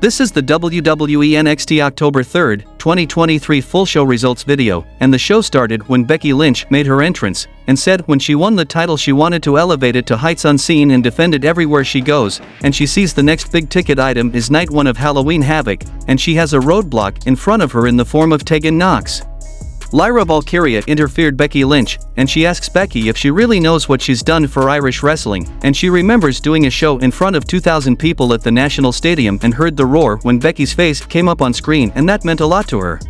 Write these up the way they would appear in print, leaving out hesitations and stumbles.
This is the WWE NXT October 3, 2023 full show results video, and the show started when Becky Lynch made her entrance, and said when she won the title she wanted to elevate it to heights unseen and defend it everywhere she goes, and she sees the next big ticket item is night 1 of Halloween Havoc, and she has a roadblock in front of her in the form of Tegan Knox. Lyra Valkyria interfered Becky Lynch, and she asks Becky if she really knows what she's done for Irish wrestling, and she remembers doing a show in front of 2,000 people at the National Stadium and heard the roar when Becky's face came up on screen, and that meant a lot to her.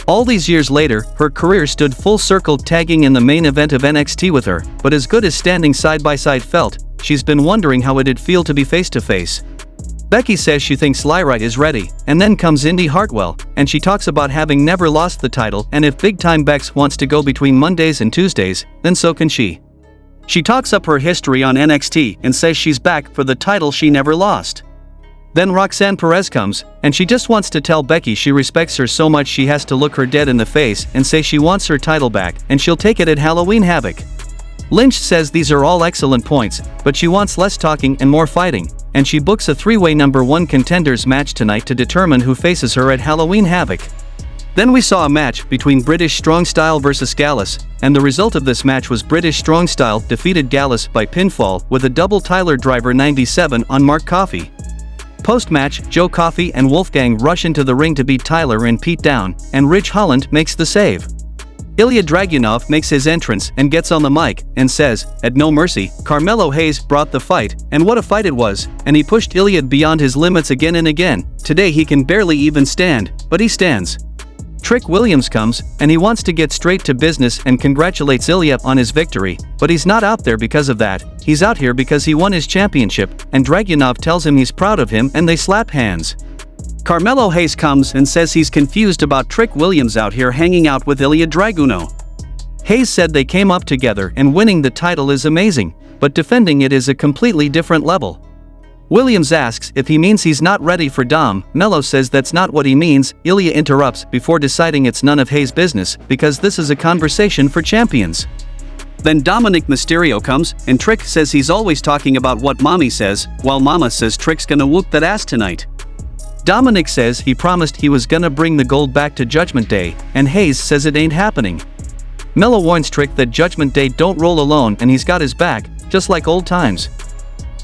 All these years later, her career stood full circle tagging in the main event of NXT with her, but as good as standing side by side felt, she's been wondering how it'd feel to be face to face. Becky says she thinks Lyra is ready, and then comes Indy Hartwell, and she talks about having never lost the title, and if Big Time Bex wants to go between Mondays and Tuesdays, then so can she. She talks up her history on NXT and says she's back for the title she never lost. Then Roxanne Perez comes, and she just wants to tell Becky she respects her so much she has to look her dead in the face and say she wants her title back, and she'll take it at Halloween Havoc. Lynch says these are all excellent points, but she wants less talking and more fighting, and she books a 3-way #1 contenders match tonight to determine who faces her at Halloween Havoc. Then we saw a match between British Strong Style vs Gallus, and the result of this match was British Strong Style defeated Gallus by pinfall with a double Tyler Driver 97 on Mark Coffey. Post-match, Joe Coffey and Wolfgang rush into the ring to beat Tyler and Pete down, and Ridge Holland makes the save. Ilya Dragunov makes his entrance and gets on the mic and says, "At No Mercy, Carmelo Hayes brought the fight, and what a fight it was, and he pushed Ilya beyond his limits again and again. Today he can barely even stand, but he stands." Trick Williams comes, and he wants to get straight to business and congratulates Ilya on his victory, but he's not out there because of that, he's out here because he won his championship, and Dragunov tells him he's proud of him and they slap hands. Carmelo Hayes comes and says he's confused about Trick Williams out here hanging out with Ilya Dragunov. Hayes said they came up together and winning the title is amazing, but defending it is a completely different level. Williams asks if he means he's not ready for Dom. Melo says that's not what he means. Ilya interrupts before deciding it's none of Hayes' business because this is a conversation for champions. Then Dominik Mysterio comes, and Trick says he's always talking about what Mommy says, while Mama says Trick's gonna whoop that ass tonight. Dominik says he promised he was gonna bring the gold back to Judgment Day, and Hayes says it ain't happening. Melo warns Trick that Judgment Day don't roll alone and he's got his back, just like old times.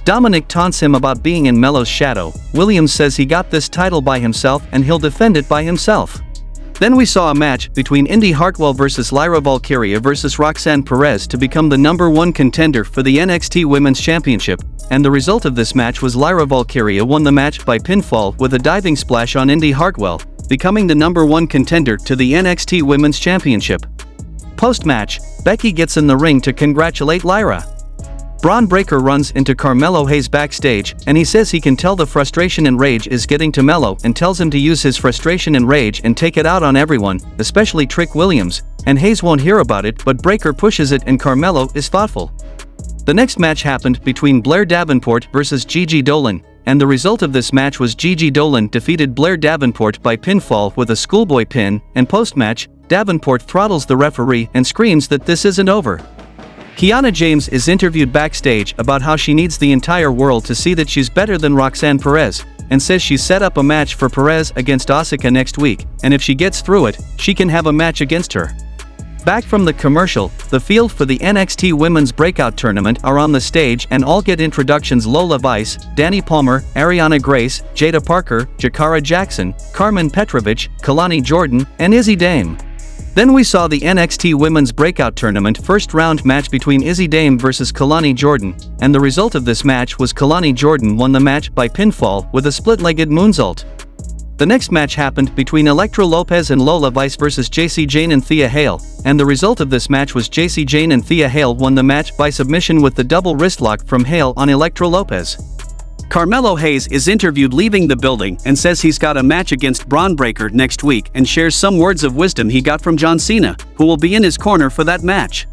Dominik taunts him about being in Melo's shadow. Williams says he got this title by himself and he'll defend it by himself. Then we saw a match between Indy Hartwell vs Lyra Valkyria vs Roxanne Perez to become the #1 contender for the NXT Women's Championship, and the result of this match was Lyra Valkyria won the match by pinfall with a diving splash on Indy Hartwell, becoming the #1 contender to the NXT Women's Championship. Post-match, Becky gets in the ring to congratulate Lyra. Braun Breaker runs into Carmelo Hayes backstage, and he says he can tell the frustration and rage is getting to Melo and tells him to use his frustration and rage and take it out on everyone, especially Trick Williams, and Hayes won't hear about it but Breaker pushes it and Carmelo is thoughtful. The next match happened between Blair Davenport vs Gigi Dolan, and the result of this match was Gigi Dolan defeated Blair Davenport by pinfall with a schoolboy pin, and post-match, Davenport throttles the referee and screams that this isn't over. Kiana James is interviewed backstage about how she needs the entire world to see that she's better than Roxanne Perez, and says she's set up a match for Perez against Asuka next week, and if she gets through it, she can have a match against her. Back from the commercial, the field for the NXT Women's Breakout Tournament are on the stage and all get introductions: Lola Vice, Danny Palmer, Ariana Grace, Jada Parker, Jakara Jackson, Carmen Petrovich, Kalani Jordan, and Izzy Dame. Then we saw the NXT Women's Breakout Tournament first round match between Izzy Dame vs Kalani Jordan, and the result of this match was Kalani Jordan won the match by pinfall with a split-legged moonsault. The next match happened between Elektra Lopez and Lola Vice vs JC Jane and Thea Hale, and the result of this match was JC Jane and Thea Hale won the match by submission with the double wrist lock from Hale on Elektra Lopez. Carmelo Hayes is interviewed leaving the building and says he's got a match against Braun Breaker next week and shares some words of wisdom he got from John Cena, who will be in his corner for that match.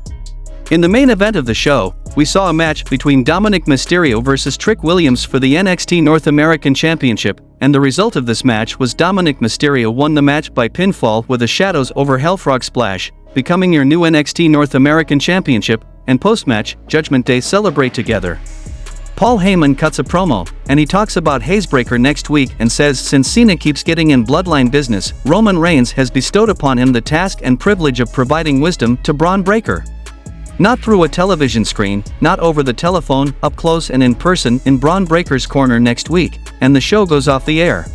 In the main event of the show, we saw a match between Dominik Mysterio vs Trick Williams for the NXT North American Championship, and the result of this match was Dominik Mysterio won the match by pinfall with a Shadows over Hellfrog splash, becoming your new NXT North American Championship, and post-match, Judgment Day celebrate together. Paul Heyman cuts a promo, and he talks about Hazebreaker next week and says since Cena keeps getting in bloodline business, Roman Reigns has bestowed upon him the task and privilege of providing wisdom to Braun Breaker. Not through a television screen, not over the telephone, up close and in person in Braun Breaker's corner next week, and the show goes off the air.